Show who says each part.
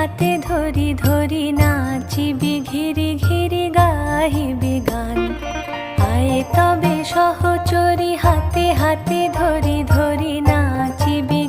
Speaker 1: হাতে ধরি ধরি নাচিবি ঘিরি ঘিরি গাহিবি গান। আয় তবে সহচরি হাতে হাতে ধরি ধরি নাচিবি